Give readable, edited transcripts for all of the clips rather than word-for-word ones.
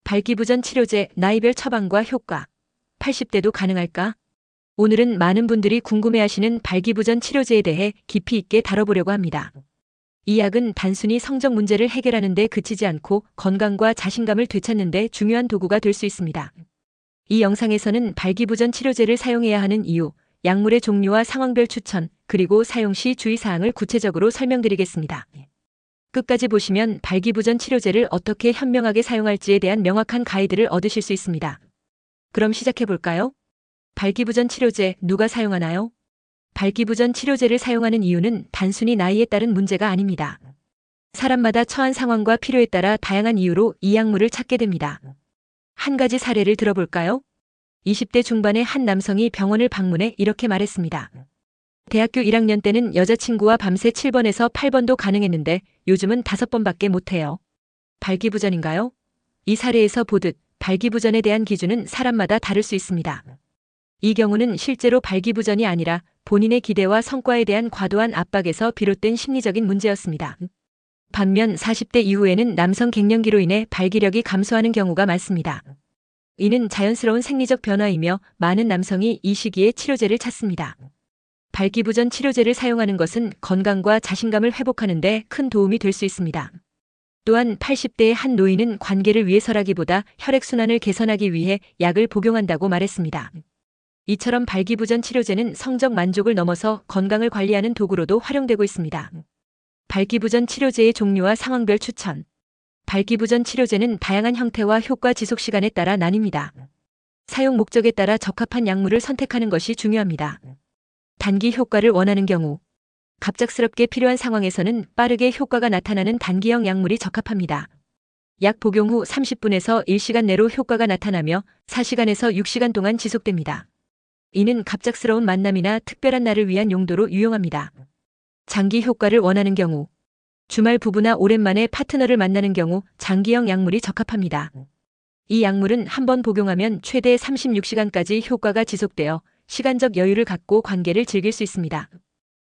발기부전 치료제 나이별 처방과 효과. 80대도 가능할까? 오늘은 많은 분들이 궁금해하시는 발기부전 치료제에 대해 깊이 있게 다뤄보려고 합니다. 이 약은 단순히 성적 문제를 해결하는 데 그치지 않고 건강과 자신감을 되찾는 데 중요한 도구가 될 수 있습니다. 이 영상에서는 발기부전 치료제를 사용해야 하는 이유, 약물의 종류와 상황별 추천, 그리고 사용 시 주의사항을 구체적으로 설명드리겠습니다. 끝까지 보시면 발기부전 치료제를 어떻게 현명하게 사용할지에 대한 명확한 가이드를 얻으실 수 있습니다. 그럼 시작해볼까요? 발기부전 치료제 누가 사용하나요? 발기부전 치료제를 사용하는 이유는 단순히 나이에 따른 문제가 아닙니다. 사람마다 처한 상황과 필요에 따라 다양한 이유로 이 약물을 찾게 됩니다. 한 가지 사례를 들어볼까요? 20대 중반의 한 남성이 병원을 방문해 이렇게 말했습니다. 대학교 1학년 때는 여자친구와 밤새 7번에서 8번도 가능했는데 요즘은 5번밖에 못해요. 발기부전인가요? 이 사례에서 보듯 발기부전에 대한 기준은 사람마다 다를 수 있습니다. 이 경우는 실제로 발기부전이 아니라 본인의 기대와 성과에 대한 과도한 압박에서 비롯된 심리적인 문제였습니다. 반면 40대 이후에는 남성 갱년기로 인해 발기력이 감소하는 경우가 많습니다. 이는 자연스러운 생리적 변화이며 많은 남성이 이 시기에 치료제를 찾습니다. 발기부전 치료제를 사용하는 것은 건강과 자신감을 회복하는 데 큰 도움이 될 수 있습니다. 또한 80대의 한 노인은 관계를 위해서라기보다 혈액순환을 개선하기 위해 약을 복용한다고 말했습니다. 이처럼 발기부전 치료제는 성적 만족을 넘어서 건강을 관리하는 도구로도 활용되고 있습니다. 발기부전 치료제의 종류와 상황별 추천. 발기부전 치료제는 다양한 형태와 효과 지속 시간에 따라 나뉩니다. 사용 목적에 따라 적합한 약물을 선택하는 것이 중요합니다. 단기 효과를 원하는 경우, 갑작스럽게 필요한 상황에서는 빠르게 효과가 나타나는 단기형 약물이 적합합니다. 약 복용 후 30분에서 1시간 내로 효과가 나타나며 4시간에서 6시간 동안 지속됩니다. 이는 갑작스러운 만남이나 특별한 날을 위한 용도로 유용합니다. 장기 효과를 원하는 경우, 주말 부부나 오랜만에 파트너를 만나는 경우 장기형 약물이 적합합니다. 이 약물은 한 번 복용하면 최대 36시간까지 효과가 지속되어 시간적 여유를 갖고 관계를 즐길 수 있습니다.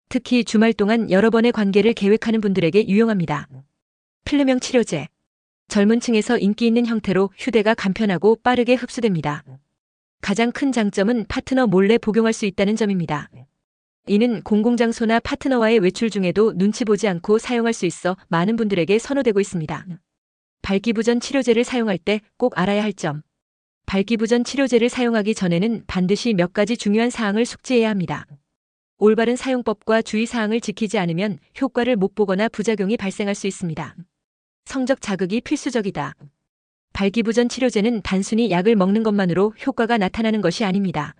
특히 주말 동안 여러 번의 관계를 계획하는 분들에게 유용합니다. 필름형 치료제. 젊은 층에서 인기 있는 형태로 휴대가 간편하고 빠르게 흡수됩니다. 가장 큰 장점은 파트너 몰래 복용할 수 있다는 점입니다. 이는 공공장소나 파트너와의 외출 중에도 눈치 보지 않고 사용할 수 있어 많은 분들에게 선호되고 있습니다. 발기부전 치료제를 사용할 때 꼭 알아야 할 점. 발기부전 치료제를 사용하기 전에는 반드시 몇 가지 중요한 사항을 숙지해야 합니다. 올바른 사용법과 주의사항을 지키지 않으면 효과를 못 보거나 부작용이 발생할 수 있습니다. 성적 자극이 필수적이다. 발기부전 치료제는 단순히 약을 먹는 것만으로 효과가 나타나는 것이 아닙니다.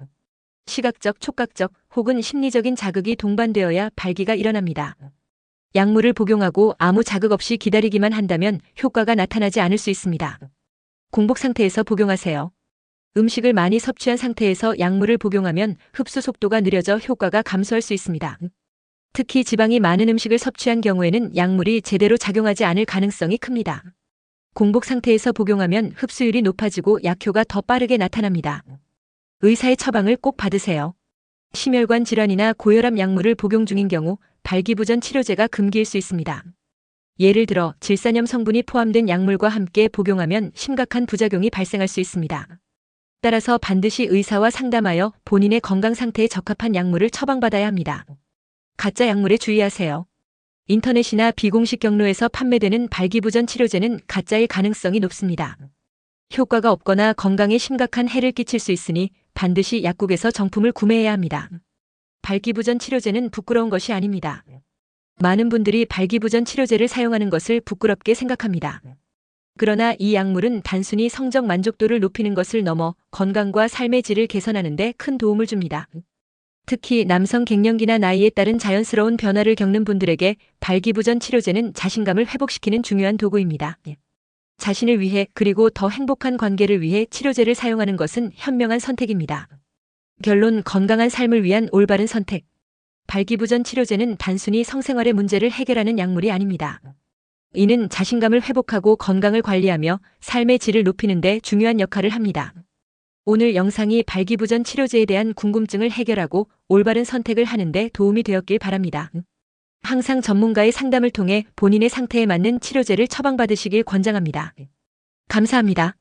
시각적, 촉각적 혹은 심리적인 자극이 동반되어야 발기가 일어납니다. 약물을 복용하고 아무 자극 없이 기다리기만 한다면 효과가 나타나지 않을 수 있습니다. 공복 상태에서 복용하세요. 음식을 많이 섭취한 상태에서 약물을 복용하면 흡수 속도가 느려져 효과가 감소할 수 있습니다. 특히 지방이 많은 음식을 섭취한 경우에는 약물이 제대로 작용하지 않을 가능성이 큽니다. 공복 상태에서 복용하면 흡수율이 높아지고 약효가 더 빠르게 나타납니다. 의사의 처방을 꼭 받으세요. 심혈관 질환이나 고혈압 약물을 복용 중인 경우 발기부전 치료제가 금기일 수 있습니다. 예를 들어 질산염 성분이 포함된 약물과 함께 복용하면 심각한 부작용이 발생할 수 있습니다. 따라서 반드시 의사와 상담하여 본인의 건강 상태에 적합한 약물을 처방받아야 합니다. 가짜 약물에 주의하세요. 인터넷이나 비공식 경로에서 판매되는 발기부전 치료제는 가짜일 가능성이 높습니다. 효과가 없거나 건강에 심각한 해를 끼칠 수 있으니 반드시 약국에서 정품을 구매해야 합니다. 발기부전 치료제는 부끄러운 것이 아닙니다. 많은 분들이 발기부전 치료제를 사용하는 것을 부끄럽게 생각합니다. 그러나 이 약물은 단순히 성적 만족도를 높이는 것을 넘어 건강과 삶의 질을 개선하는 데 큰 도움을 줍니다. 특히 남성 갱년기나 나이에 따른 자연스러운 변화를 겪는 분들에게 발기부전 치료제는 자신감을 회복시키는 중요한 도구입니다. 자신을 위해 그리고 더 행복한 관계를 위해 치료제를 사용하는 것은 현명한 선택입니다. 결론, 건강한 삶을 위한 올바른 선택. 발기부전 치료제는 단순히 성생활의 문제를 해결하는 약물이 아닙니다. 이는 자신감을 회복하고 건강을 관리하며 삶의 질을 높이는 데 중요한 역할을 합니다. 오늘 영상이 발기부전 치료제에 대한 궁금증을 해결하고 올바른 선택을 하는 데 도움이 되었길 바랍니다. 항상 전문가의 상담을 통해 본인의 상태에 맞는 치료제를 처방받으시길 권장합니다. 감사합니다.